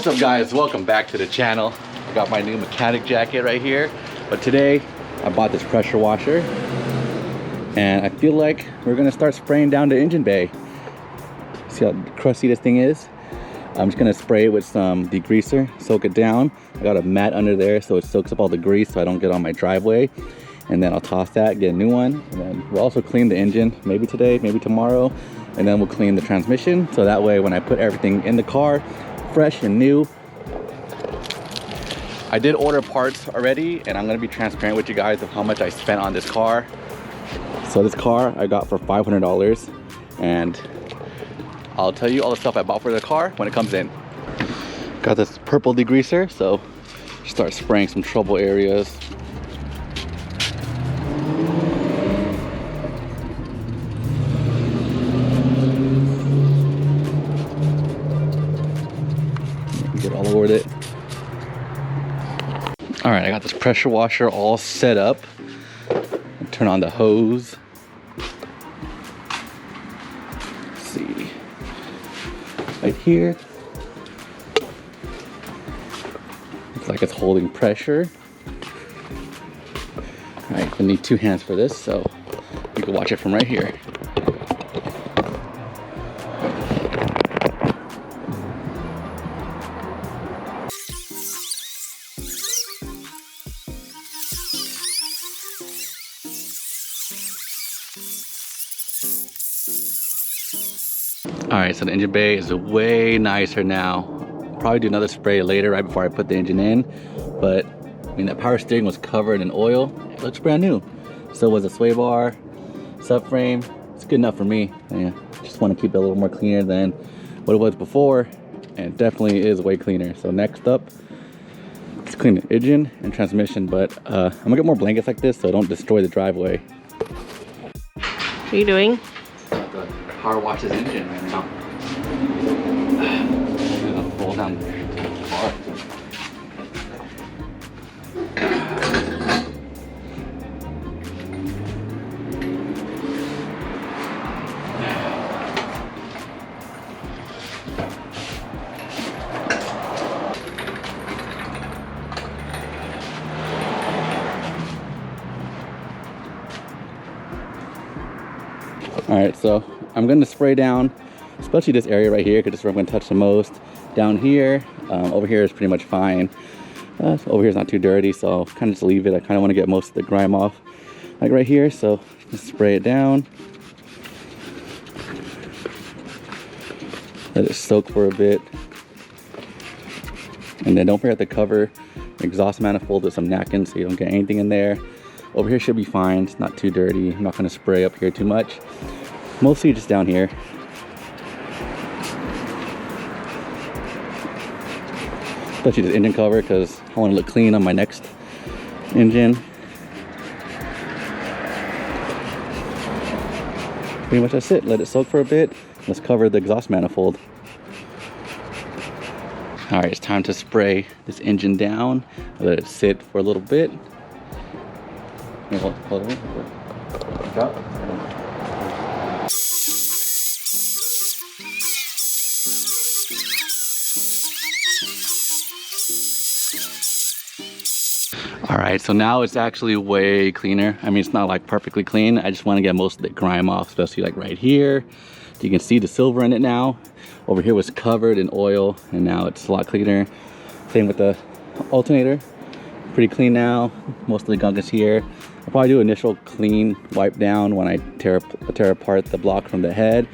What's up guys, welcome back to the channel. I got my new mechanic jacket right here, but today I bought this pressure washer and I feel like we're gonna start spraying down the engine bay. See how crusty this thing is? I'm just gonna spray it with some degreaser, soak it down. I got a mat under there so it soaks up all the grease so I don't get on my driveway. And then I'll toss that, get a new one, and then we'll also clean the engine, maybe today, maybe tomorrow, and then we'll clean the transmission so that way when I put everything in the car, fresh and new. I did order parts already and I'm gonna be transparent with you guys of how much I spent on this car. So this car I got for $500 and I'll tell you all the stuff I bought for the car when it comes in. Got this purple degreaser, so start spraying some trouble areas. Get all over it. All right, I got this pressure washer all set up. Turn on the hose. Let's see, right here. Looks like it's holding pressure. All right, I need two hands for this, so you can watch it from right here. All right, so the engine bay is way nicer now. Probably do another spray later right before I put the engine in. But I mean, that power steering was covered in oil. It looks brand new. So was the sway bar, subframe. It's good enough for me. Yeah, just want to keep it a little more cleaner than what it was before. And it definitely is way cleaner. So next up, let's clean the engine and transmission. But I'm gonna get more blankets like this so I don't destroy the driveway. What are you doing? The car wash his engine right now. I'm gonna pull down the car. All right, so I'm gonna spray down, especially this area right here, because this is where I'm gonna touch the most. Down here, over here is pretty much fine. Over here is not too dirty, so I'll kind of just leave it. I kind of want to get most of the grime off, like right here. So just spray it down. Let it soak for a bit. And then don't forget to cover the exhaust manifold with some napkins so you don't get anything in there. Over here should be fine, it's not too dirty. I'm not gonna spray up here too much. Mostly just down here. Especially this engine cover because I want to look clean on my next engine. Pretty much that's it. Let it soak for a bit. Let's cover the exhaust manifold. All right, it's time to spray this engine down. Let it sit for a little bit. Hold on. All right, so now it's actually way cleaner. I mean, it's not like perfectly clean. I just want to get most of the grime off, especially like right here. You can see the silver in it now. Over here was covered in oil and now it's a lot cleaner. Same with the alternator. Pretty clean now. Most of the gunk is here. I'll probably do initial clean wipe down when I tear apart the block from the head.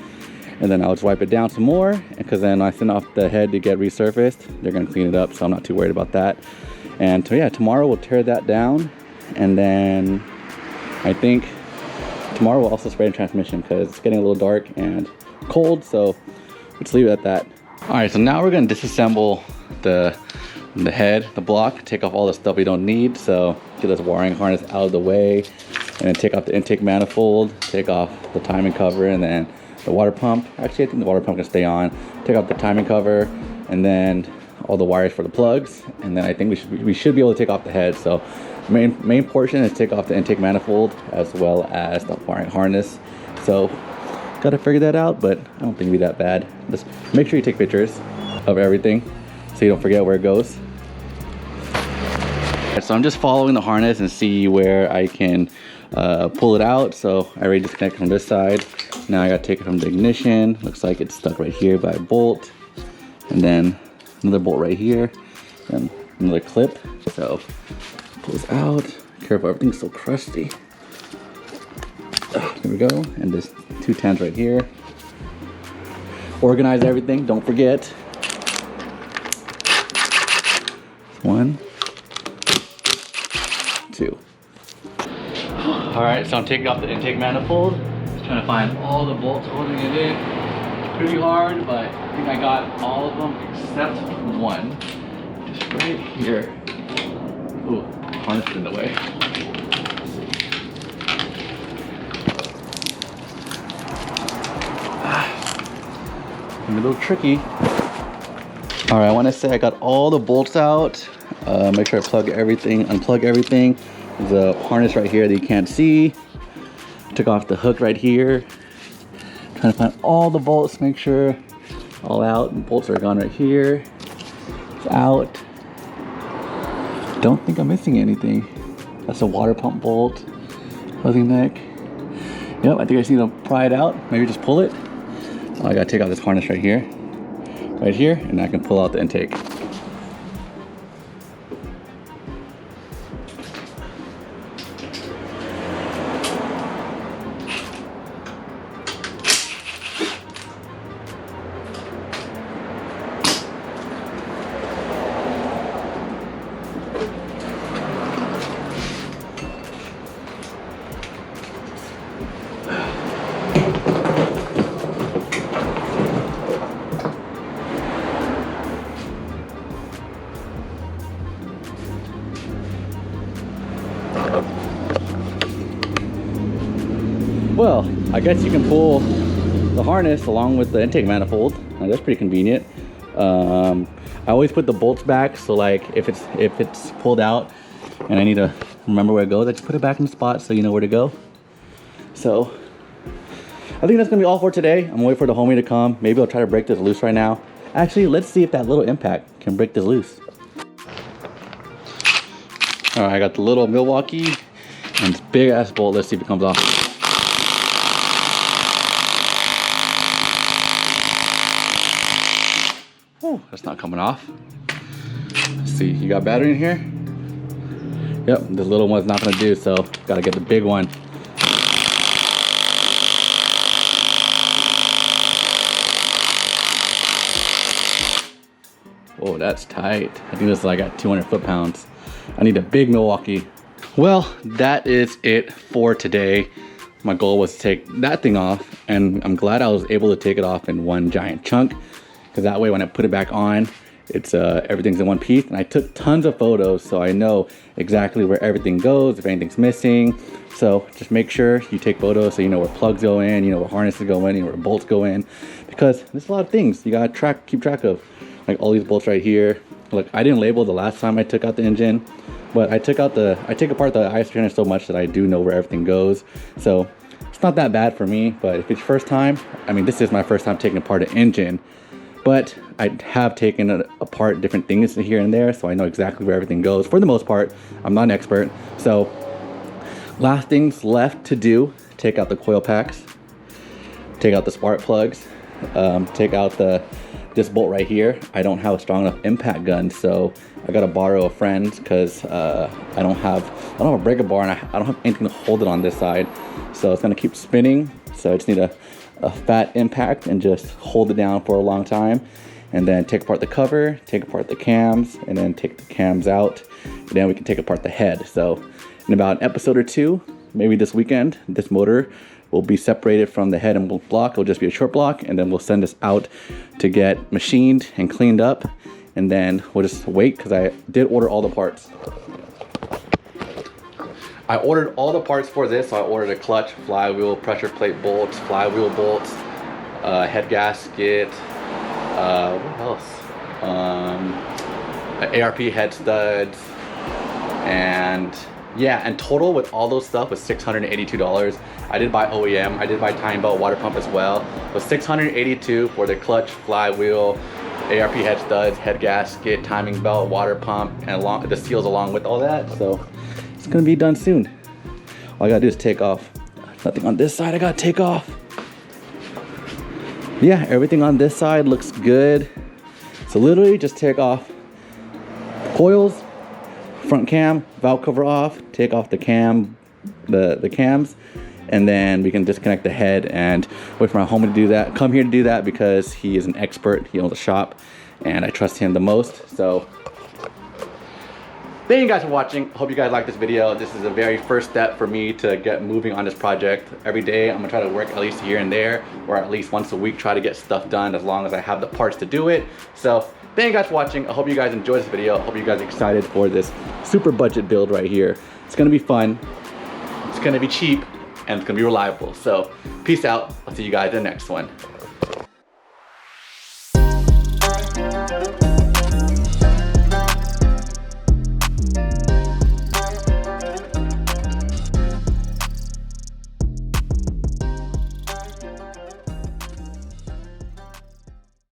And then I'll just wipe it down some more because then I send off the head to get resurfaced. They're gonna clean it up, so I'm not too worried about that. And so yeah, tomorrow we'll tear that down. And then I think tomorrow we'll also spray the transmission because it's getting a little dark and cold. So let's leave it at that. All right, so now we're gonna disassemble the head, the block, take off all the stuff we don't need. So get this wiring harness out of the way and then take off the intake manifold, take off the timing cover and then the water pump. Actually, I think the water pump can stay on. Take off the timing cover and then all the wires for the plugs. And then I think we should be able to take off the head. So main portion is take off the intake manifold as well as the wiring harness. So gotta figure that out, but I don't think it'll be that bad. Just make sure you take pictures of everything so you don't forget where it goes. So I'm just following the harness and see where I can pull it out. So I already disconnected from this side. Now I gotta take it from the ignition. Looks like it's stuck right here by a bolt. And then another bolt right here. And another clip. So pull this out. Careful, everything's so crusty. There we go. And there's 2 10s right here. Organize everything, don't forget. 1, 2. All right, so I'm taking off the intake manifold. Just trying to find all the bolts holding it in. Pretty hard, but I think I got all of them except one. Just right here. Ooh, harness in the way. A little tricky. All right, I want to say I got all the bolts out. Make sure I plug everything, unplug everything. There's a harness right here that you can't see. Took off the hook right here. Trying to find all the bolts, make sure all out. The bolts are gone right here. It's out. Don't think I'm missing anything. That's a water pump bolt. Closing neck. Yep, I think I just need to pry it out. Maybe just pull it. I gotta take out this harness right here, and I can pull out the intake. Well, I guess you can pull the harness along with the intake manifold. That's pretty convenient. I always put the bolts back, so like if it's pulled out and I need to remember where it goes, I just put it back in the spot so you know where to go. So I think that's gonna be all for today. I'm gonna wait for the homie to come. Maybe I'll try to break this loose right now. Actually, let's see if that little impact can break this loose. All right, I got the little Milwaukee and this big ass bolt. Let's see if it comes off. Oh, that's not coming off. Let's see, you got battery in here? Yep, this little one's not gonna do, so gotta get the big one. Oh, that's tight. I think this is like at 200 foot-pounds. I need a big Milwaukee. Well, that is it for today. My goal was to take that thing off, and I'm glad I was able to take it off in one giant chunk, because that way when I put it back on, it's everything's in one piece. And I took tons of photos, so I know exactly where everything goes, if anything's missing. So just make sure you take photos so you know where plugs go in, you know where harnesses go in, you know where bolts go in, because there's a lot of things you gotta keep track of. Like all these bolts right here. Look, I didn't label the last time I took out the engine, but I take apart the IS300 so much that I do know where everything goes. So it's not that bad for me, but if it's your first time, I mean, this is my first time taking apart an engine. But I have taken apart different things here and there, so I know exactly where everything goes. For the most part, I'm not an expert. So last things left to do, take out the coil packs, take out the spark plugs, take out this bolt right here. I don't have a strong enough impact gun, so I gotta borrow a friend's because I don't have a breaker bar, and I don't have anything to hold it on this side. So it's gonna keep spinning. So I just need a fat impact and just hold it down for a long time, and then take apart the cover, take apart the cams, and then take the cams out, and then we can take apart the head. So in about an episode or two, maybe this weekend, this motor will be separated from the head and block. It'll just be a short block, and then we'll send this out to get machined and cleaned up, and then we'll just wait, because I did order all the parts. I ordered all the parts for this. So I ordered a clutch, flywheel, pressure plate bolts, flywheel bolts, head gasket, what else? ARP head studs, and yeah, and total with all those stuff was $682. I did buy OEM, I did buy timing belt, water pump as well. It was $682 for the clutch, flywheel, ARP head studs, head gasket, timing belt, water pump, and the seals along with all that. So it's gonna be done soon. All I gotta do is take off. Nothing on this side I gotta take off. Yeah, everything on this side looks good. So literally just take off coils, front cam, valve cover off, take off the cam, the cams, and then we can disconnect the head and wait for my homie to do that. Come here to do that because he is an expert. He owns a shop and I trust him the most. So thank you guys for watching. I hope you guys like this video. This is a very first step for me to get moving on this project. Every day I'm gonna try to work at least here and there, or at least once a week try to get stuff done as long as I have the parts to do it. So thank you guys for watching. I hope you guys enjoyed this video. I hope you guys are excited for this super budget build right here. It's gonna be fun, it's gonna be cheap, and it's gonna be reliable. So peace out. I'll see you guys in the next one.